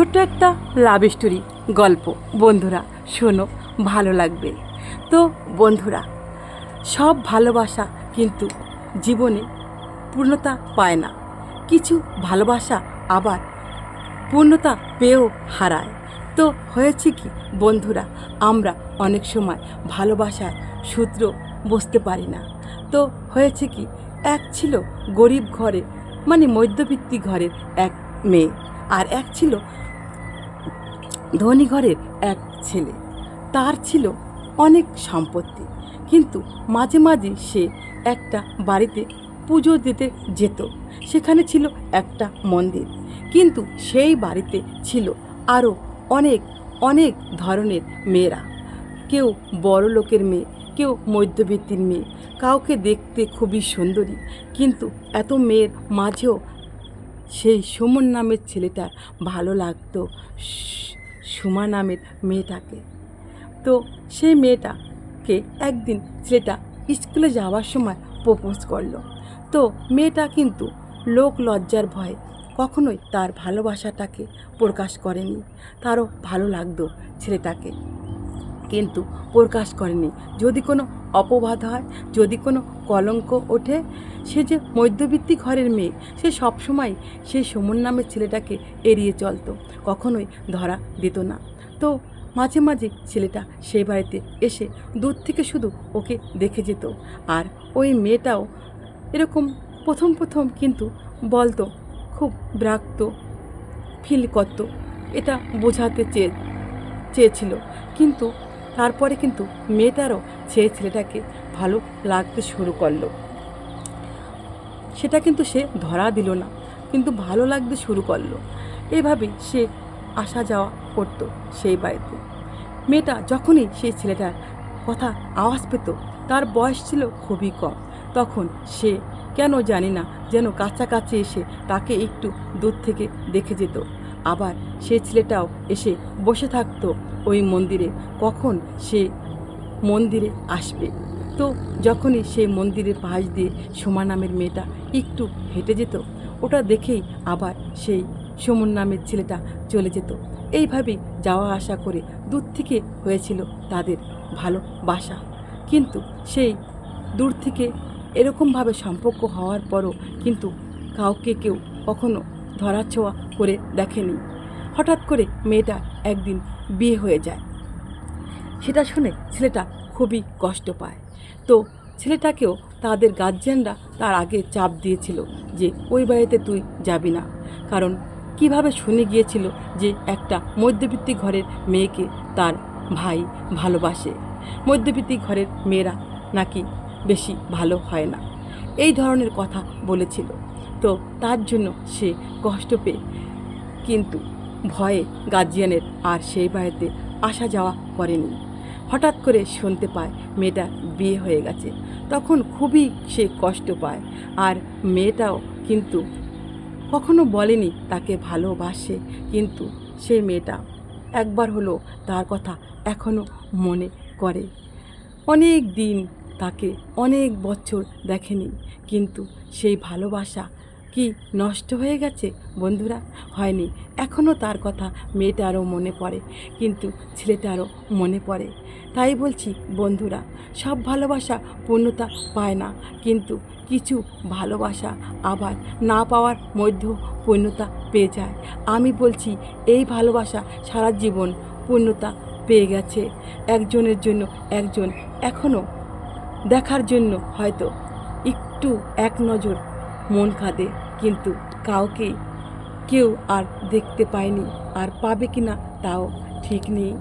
ছোট্ট একটা love story গল্প বন্ধুরা শোনো, ভালো লাগবে। তো বন্ধুরা, সব ভালোবাসা কিন্তু জীবনে পূর্ণতা পায় না। কিছু ভালোবাসা আবার পূর্ণতা পেয়েও হারায়। তো হয়েছে কি বন্ধুরা, আমরা অনেক সময় ভালোবাসার সূত্র বুঝতে পারি না। তো হয়েছে কি, এক ছিল গরিব ঘরে মানে মধ্যবিত্ত ঘরের এক মেয়ে, আর এক ছিল ধনী ঘরের এক ছেলে। তার ছিল অনেক সম্পত্তি, কিন্তু মাঝে মাঝে সে একটা বাড়িতে পুজো দিতে যেত। সেখানে ছিল একটা মন্দির, কিন্তু সেই বাড়িতে ছিল আরও অনেক অনেক ধরনের মেয়েরা। কেউ বড় লোকের মেয়ে, কেউ মধ্যবিত্তির মেয়ে, কাউকে দেখতে খুবই সুন্দরী। কিন্তু এত মেয়ের মাঝেও সেই সুমন নামের ছেলেটার ভালো লাগতো সুমা নামের মেয়েটাকে। তো সেই মেয়েটাকে একদিন ছেলেটা স্কুলে যাওয়ার সময় প্রপোজ করলো। তো মেয়েটা কিন্তু লোক লজ্জার ভয়ে কখনোই তার ভালোবাসাটাকে প্রকাশ করেনি। তারও ভালো লাগতো ছেলেটাকে, কিন্তু প্রকাশ করেনি। যদি কোনো অপবাদ হয়, যদি কোনো কলঙ্ক ওঠে, সে যে মধ্যবিত্ত ঘরের মেয়ে, সে সবসময় সেই সুমন নামের ছেলেটাকে এড়িয়ে চলতো, কখনোই ধরা দিত না। তো মাঝে মাঝে ছেলেটা সেই বাড়িতে এসে দূর থেকে শুধু ওকে দেখে যেত। আর ওই মেয়েটাও এরকম প্রথম প্রথম কিন্তু বলতো, খুব বিরক্ত ফিল করতো, এটা বোঝাতে চেয়েছিল। কিন্তু তারপরে কিন্তু মেয়েটারও সেই ছেলেটাকে ভালো লাগতে শুরু করলো। সেটা কিন্তু সে ধরা দিল না, কিন্তু ভালো লাগতে শুরু করলো। এভাবে সে আসা যাওয়া করতো সেই বাড়িতে। মেয়েটা যখনই সেই ছেলেটার কথা আওয়াজ পেত, তার বয়স ছিল খুবই কম, তখন সে কেন জানি না যেন কাছাকাছি এসে তাকে একটু দূর থেকে দেখে যেত। আবার সে ছেলেটাও এসে বসে থাকতো ওই মন্দিরে, কখন সে মন্দিরে আসবে। তো যখনই সেই মন্দিরের পাশ দিয়ে সোমা নামের মেয়েটা একটু হেঁটে যেত, ওটা দেখেই আবার সেই সুমন নামের ছেলেটা চলে যেত। এইভাবেই যাওয়া আসা করে দূর থেকে হয়েছিল তাদের ভালোবাসা। কিন্তু সেই দূর থেকে এরকমভাবে সম্পর্ক হওয়ার পরও কিন্তু কাউকে কেউ কখনো ধরাছোঁয়া করে দেখেনি। হঠাৎ করে মেয়েটা একদিন বিয়ে হয়ে যায়। সেটা শুনে ছেলেটা খুবই কষ্ট পায়। তো ছেলেটাকেও তাদের গার্জিয়ানরা তার আগে চাপ দিয়েছিল যে ওই বাড়িতে তুই যাবি না, কারণ কিভাবে শুনে গিয়েছিল যে একটা মধ্যবিত্ত ঘরের মেয়েকে তার ভাই ভালোবাসে। মধ্যবিত্ত ঘরের মেয়েরা নাকি বেশি ভালো হয় না, এই ধরনের কথা বলেছিল। তো তার জন্য সে কষ্ট পেয়ে কিন্তু ভয়ে গার্জিয়ানের আর সেই বাড়িতে আসা যাওয়া করেনি। হঠাৎ করে শুনতে পায় মেয়েটার বিয়ে হয়ে গেছে, তখন খুবই সে কষ্ট পায়। আর মেয়েটাও কিন্তু কখনো বলেনি তাকে ভালোবাসে, কিন্তু সে মেয়েটা একবার হলো তার কথা এখনও মনে করে। অনেক দিন তাকে অনেক বছর দেখেনি, কিন্তু সেই ভালোবাসা কি নষ্ট হয়ে গেছে বন্ধুরা? হয়নি। এখনও তার কথা মেয়েটারও মনে পড়ে, কিন্তু ছেলেটারও মনে পড়ে। তাই বলছি বন্ধুরা, সব ভালোবাসা পূর্ণতা পায় না, কিন্তু কিছু ভালোবাসা আবার না পাওয়ার মধ্যেও পূর্ণতা পেয়ে যায়। আমি বলছি এই ভালোবাসা সারা জীবন পূর্ণতা পেয়ে গেছে। একজনের জন্য একজন এখনও দেখার জন্য হয়তো একটু এক নজর মন কাঁদে, কিন্তু কাউকে কেউ আর দেখতে পায়নি, আর পাবে কিনা তাও ঠিক নেই।